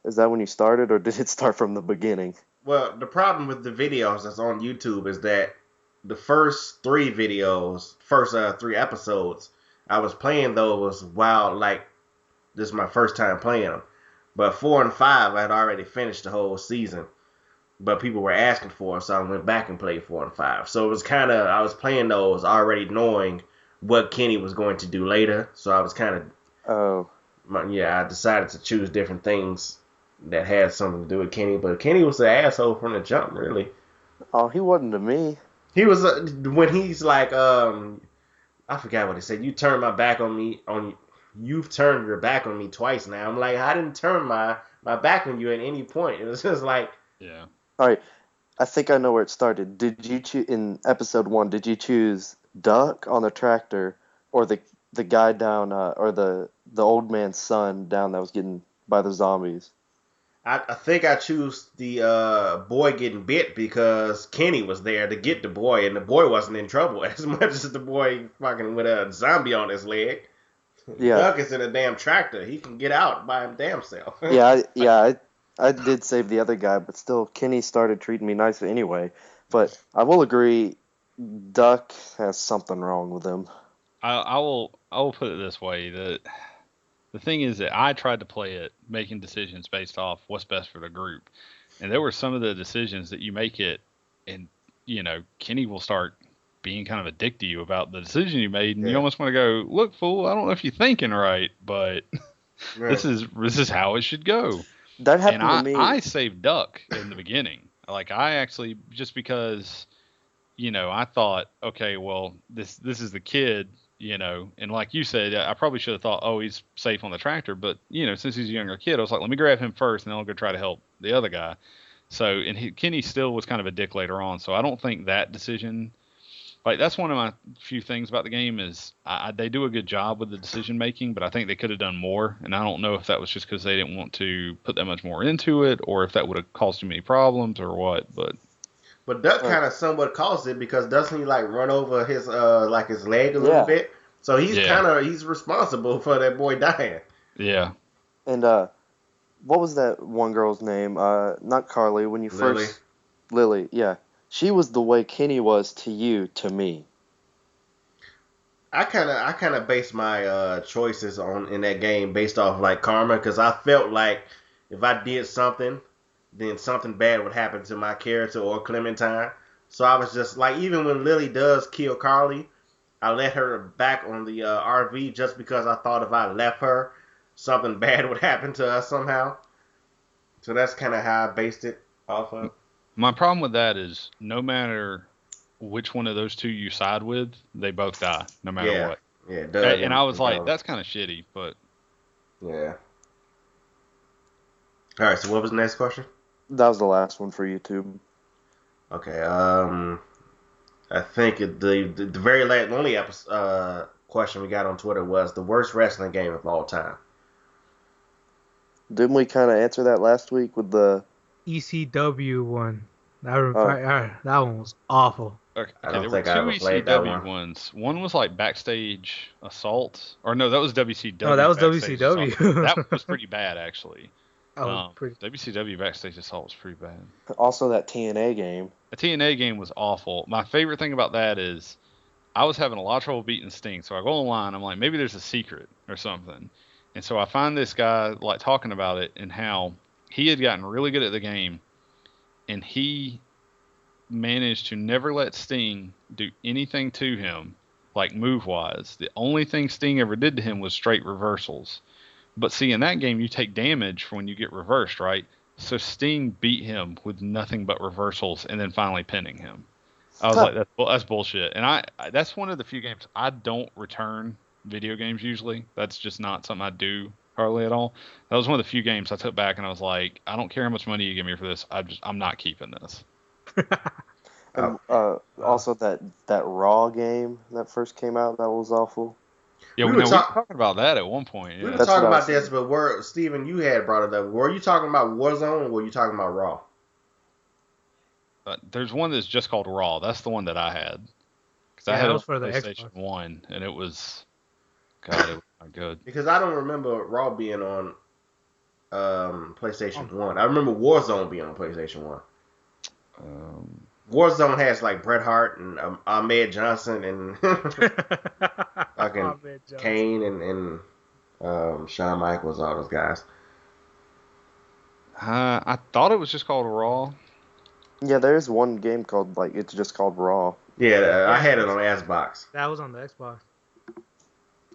Is that when you started, or did it start from the beginning? Well, the problem with the videos that's on YouTube is that the first three videos, first three episodes, I was playing those while like this is my first time playing them. But 4 and 5, I had already finished the whole season. But people were asking for it, so I went back and played 4 and 5. So it was kind of I was playing those already knowing what Kenny was going to do later. So I was kind of Oh, yeah, I decided to choose different things that had something to do with Kenny. But Kenny was the asshole from the jump, really. oh, he wasn't to me. He was when he's like I forgot what he said. You turned my back on me on you've turned your back on me twice now. I'm like I didn't turn my back on you at any point. It was just like Yeah. All right, I think I know where it started. Did you choose in episode 1? Did you choose Duck on the tractor, or the guy down, or the old man's son down that was getting by the zombies? I think I choose the boy getting bit because Kenny was there to get the boy, and the boy wasn't in trouble as much as the boy fucking with a zombie on his leg. Yeah, Duck is in a damn tractor. He can get out by his damn self. I did save the other guy, but still, Kenny started treating me nicer anyway. But I will agree, Duck has something wrong with him. I will put it this way: the thing is that I tried to play it making decisions based off what's best for the group, and there were some of the decisions that you make it, and Kenny will start being kind of a dick to you about the decision you made, and you Yeah, almost want to go, look, fool, I don't know if you're thinking right, but yeah. this is how it should go. That And happened to me. I saved Duck in the beginning. Like I actually just because I thought, okay, well, this is the kid, and like you said, I probably should have thought, oh, he's safe on the tractor, but since he's a younger kid, I was like, let me grab him first, and then I'll go try to help the other guy. So, and Kenny still was kind of a dick later on, so I don't think that decision, like that's one of my few things about the game is they do a good job with the decision making, but I think they could have done more, and I don't know if that was just because they didn't want to put that much more into it, or if that would have caused too many problems or what, but. But Duck Uh, kind of somewhat caused it because doesn't he like run over his like his leg a little yeah, bit? So Yeah, he's responsible for that boy dying. yeah. and what was that one girl's name? Not Carly. When you Lily. first Lily, yeah, she was the way Kenny was to you, to me. I kind of base my choices on in that game based off like karma because I felt like if I did something, then something bad would happen to my character or Clementine. So I was just like, even when Lily does kill Carly, I let her back on the RV just because I thought if I left her, something bad would happen to us somehow. So that's kind of how I based it off of. My problem with that is no matter which one of those two you side with, they both die, no matter Yeah, what. yeah, Doug And I was and like, Carly. that's kind of shitty, but Yeah. All right. So what was the next question? That was the last one for YouTube. Okay. I think the very last only episode, question we got on Twitter was the worst wrestling game of all time. Didn't we kind of answer that last week with the? ECW one. Oh, That one was awful. I okay, don't there were think I two ever played that ECW one. ones. One was like backstage assault, or no, that was No, that WCW was backstage assault. That WCW. was pretty bad, actually. That was pretty. WCW backstage assault was pretty bad. also that TNA game. The TNA game was awful. My favorite thing about that is I was having a lot of trouble beating Sting, so I go online. I'm like, maybe there's a secret or something, and so I find this guy like talking about it and how he had gotten really good at the game, and he managed to never let Sting do anything to him, like move wise. The only thing Sting ever did to him was straight reversals. But see, in that game, you take damage when you get reversed, right? So Sting beat him with nothing but reversals and then finally pinning him. I was like, that's bullshit. And that's one of the few games I don't return video games usually. That's just not something I do. hardly at all. That was one of the few games I took back and I was like, I don't care how much money you give me for this. I'm not keeping this. And Wow. also that Raw game that first came out, that was awful. Yeah, We we were know we were talking. talking about that at one point. We were Yeah. That's what talking I was about this, saying. but Steven, you had brought it up. Were you talking about Warzone or were you talking about Raw? There's one that's just called Raw. That's the one that I had because I Yeah, had that it was on for the PlayStation Xbox. One, and it was God, it was not good. Because I don't remember Raw being on PlayStation Um, 1. I remember Warzone being on PlayStation 1. Um, Warzone has like Bret Hart and Ahmed Johnson and fucking Ahmed Johnson. Kane and Shawn Michaels, all those guys. I thought it was just called Raw. Yeah, there's one game called it's just called Raw. Yeah, I Yeah, had it on Xbox. that was on the Xbox.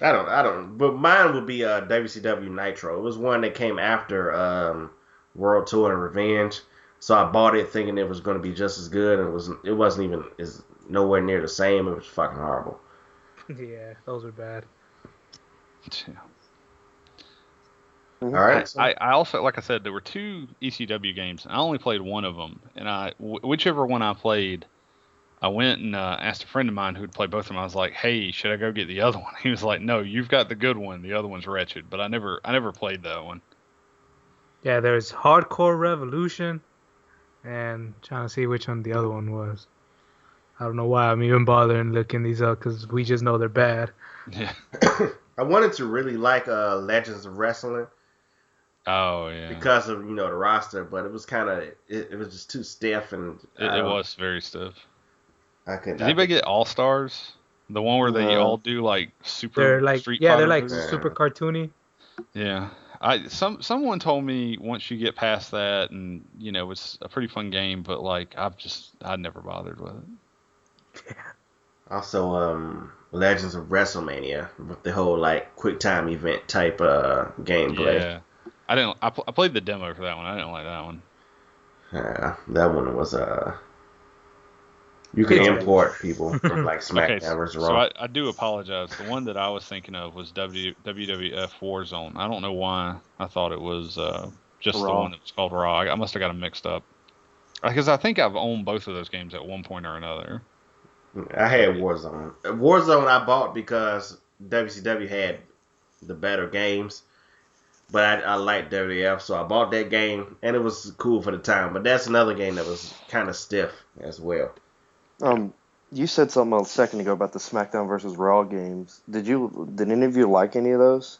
But mine would be WCW Nitro. It was one that came after World Tour and Revenge. So I bought it thinking it was going to be just as good, and it wasn't even is nowhere near the same. It was fucking horrible. Yeah, those were bad. All Hmm. right, so I also, like I said, there were two ECW games. And I only played one of them, and whichever one I played, I went and asked a friend of mine who'd played both of them. I was like, "Hey, should I go get the other one?" He was like, "No, you've got the good one. The other one's wretched." But I never played that one. Yeah, there's Hardcore Revolution, and trying to see which one the other one was. I don't know why I'm even bothering looking these up because we just know they're bad. Yeah. I wanted to really like Legends of Wrestling Oh yeah. because of the roster, but it was kind of it was just too stiff, and It was very stiff. I could Did I anybody could get All Stars? The one where they all No. do like super They're like, Street yeah, they're Fighter like moves? super Yeah. cartoony. Yeah. Someone told me once you get past that and it's a pretty fun game, but like I'd never bothered with it. Also Legends of WrestleMania with the whole like quick time event type gameplay. Yeah. I didn't I played the demo for that one. I didn't like that one. That one was you could It's import people from like Okay, SmackDown versus so Raw. I do apologize. The one that I was thinking of was WWF Warzone. I don't know why I thought it was just the Raw. one that was called Raw. I must have got them mixed up. Because I think I've owned both of those games at one point or another. I had Warzone. Warzone I bought because WCW had the better games, but I liked WWF, so I bought that game, and it was cool for the time. But that's another game that was kind of stiff as well. You said something a second ago about the SmackDown versus Raw games. Did any of you like any of those?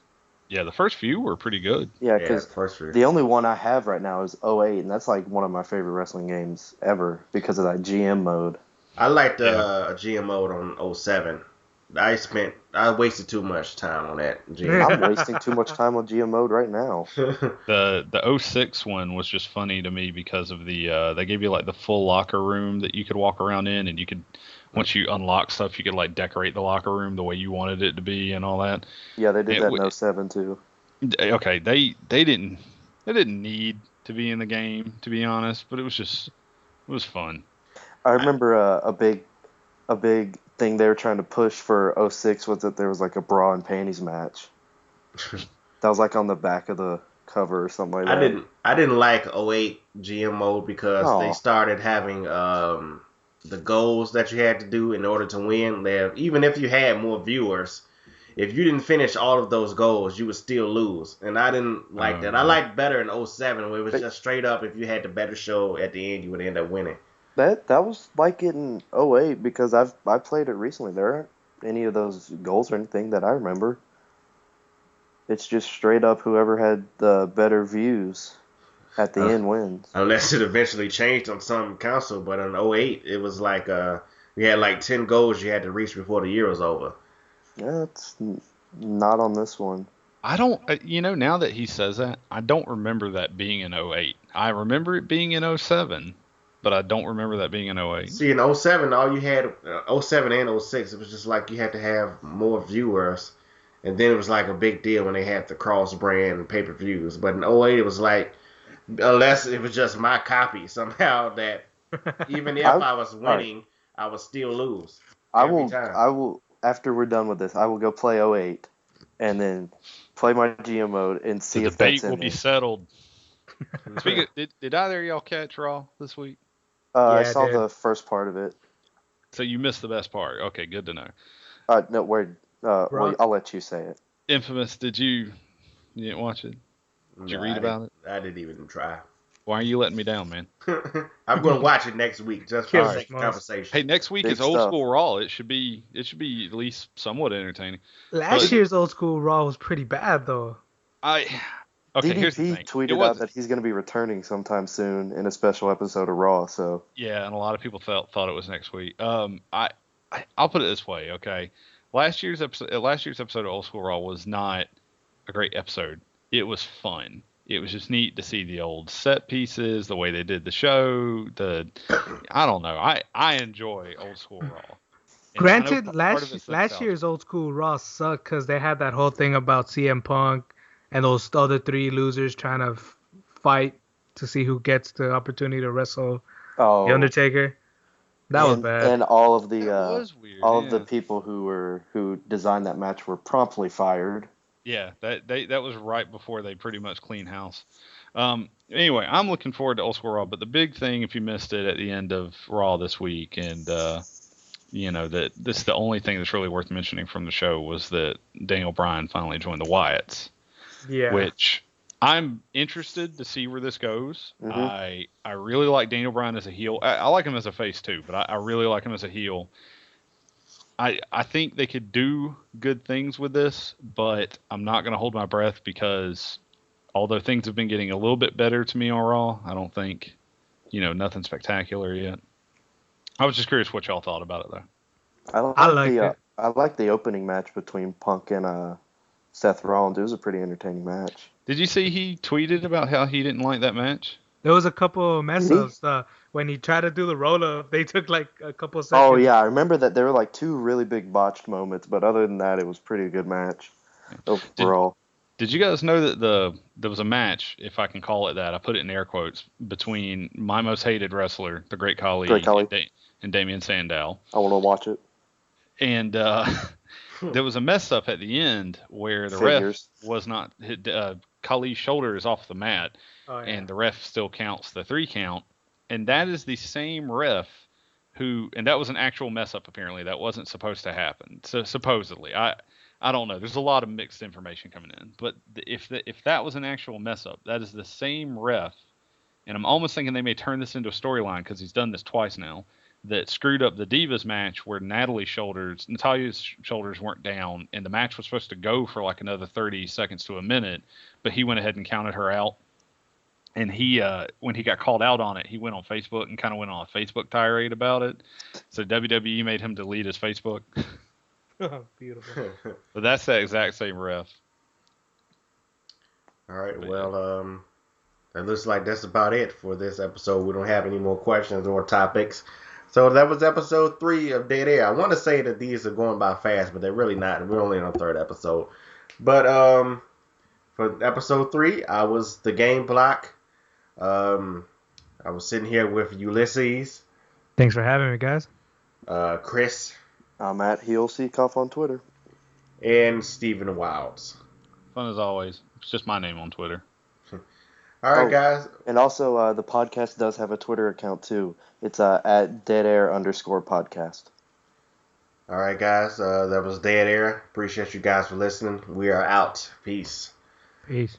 Yeah, the first few were pretty good. Yeah, Yeah, because first three. the only one I have right now is '08, and that's like one of my favorite wrestling games ever because of that GM mode. I liked Yeah. a GM mode on '07. I wasted too much time on that GM. I'm wasting too much time on GM mode right now. The '06 one was just funny to me because of the they gave you like the full locker room that you could walk around in, and you could once you unlock stuff you could like decorate the locker room the way you wanted it to be and all that. Yeah, they did It that w- in '07 too. Okay, they didn't need to be in the game, to be honest, but it was fun. I remember a big thing they were trying to push for '06 was that there was like a bra and panties match. That was like on the back of the cover or something like that. I didn't like '08 GM mode because they Oh. started having the goals that you had to do in order to win. Even if you had more viewers, if you didn't finish all of those goals, you would still lose. And I didn't like that. I liked better in '07 where it was But- just straight up. If you had the better show at the end, you would end up winning. That was like it in '08 because I played it recently. There aren't any of those goals or anything that I remember. It's just straight up whoever had the better views at the end wins. Unless it eventually changed on some console, but in '08 it was like you had like 10 goals you had to reach before the year was over. Yeah, it's not on this one. I don't, now that he says that, I don't remember that being in '08. I remember it being in '07, but I don't remember that being in '08. See, in '07, all you had, '07 and '06, it was just like you had to have more viewers. And then it was like a big deal when they had the cross-brand pay-per-views. But in '08, it was like, unless it was just my copy somehow, that even if I was winning, I would still lose. I every will time. I will after we're done with this, I will go play '08 and then play my GM mode, and see The if that's debate in will be there. settled. Speaking, did either of y'all catch Raw this week? I Yeah, I saw did. the first part of it. So you missed the best part. Okay, good to know. No, where? Well, I'll let you say it. Infamous, you didn't watch it? Did you read about it? I didn't even try. Why are you letting me down, man? I'm going to watch it next week just for the sake of conversation. Hey, next week Big is old stuff. school Raw. It should be at least somewhat entertaining. Last year's old school Raw was pretty bad though. Here's the DDP thing. tweeted out that he's going to be returning sometime soon in a special episode of Raw. So yeah, and a lot of people thought it was next week. I'll put it this way, okay? Last year's episode of Old School Raw was not a great episode. It was fun. It was just neat to see the old set pieces, the way they did the show. I don't know. I enjoy Old School Raw. And Granted, last year's old school Raw sucked because they had that whole thing about CM Punk and those other three losers trying to fight to see who gets the opportunity to wrestle The Undertaker. That was bad. And all of the was weird, of the people who designed that match were promptly fired. Yeah, that was right before they pretty much clean house. Anyway, I'm looking forward to Old School Raw, but the big thing, if you missed it at the end of Raw this week, and that this is the only thing that's really worth mentioning from the show, was that Daniel Bryan finally joined the Wyatts. Yeah. Which I'm interested to see where this goes. Mm-hmm. I really like Daniel Bryan as a heel. I like him as a face too, but I really like him as a heel. I think they could do good things with this, but I'm not going to hold my breath because although things have been getting a little bit better to me on Raw, I don't think, nothing spectacular yet. I was just curious what y'all thought about it though. I like the opening match between Punk and Seth Rollins. It was a pretty entertaining match. Did you see he tweeted about how he didn't like that match? There was a couple of mess ups. When he tried to do the roll up, they took like a couple seconds. Oh yeah, I remember that there were like two really big botched moments, but other than that, it was pretty good match overall. Did you guys know that there was a match, if I can call it that, I put it in air quotes, between my most hated wrestler, the Great Khali, and Damian Sandow? I want to watch it. And there was a mess up at the end where the ref was not Khali's shoulder is off the mat, and the ref still counts the 3 count. And that is the same ref and that was an actual mess up apparently. That wasn't supposed to happen. So supposedly, I don't know. There's a lot of mixed information coming in. But if that was an actual mess up, that is the same ref. And I'm almost thinking they may turn this into a storyline because he's done this twice now, that screwed up the Divas match where Natalia's shoulders weren't down, and the match was supposed to go for like another 30 seconds to a minute, but he went ahead and counted her out. And he, when he got called out on it, he went on Facebook and kind of went on a Facebook tirade about it. So WWE made him delete his Facebook. Oh, beautiful. But that's that exact same ref. All right, well, it looks like that's about it for this episode. We don't have any more questions or topics. So that was episode 3 of Dead Air. I want to say that these are going by fast, but they're really not. We're only on the 3rd episode. But for episode 3, I was Thegameblock. I was sitting here with Ulysses. Thanks for having me, guys. Chris. I'm at HeelSeakoff on Twitter. And Stephen Wilds. Fun as always. It's just my name on Twitter. All right, guys. And also, the podcast does have a Twitter account, too. It's at deadair_podcast. All right, guys. That was Dead Air. Appreciate you guys for listening. We are out. Peace. Peace.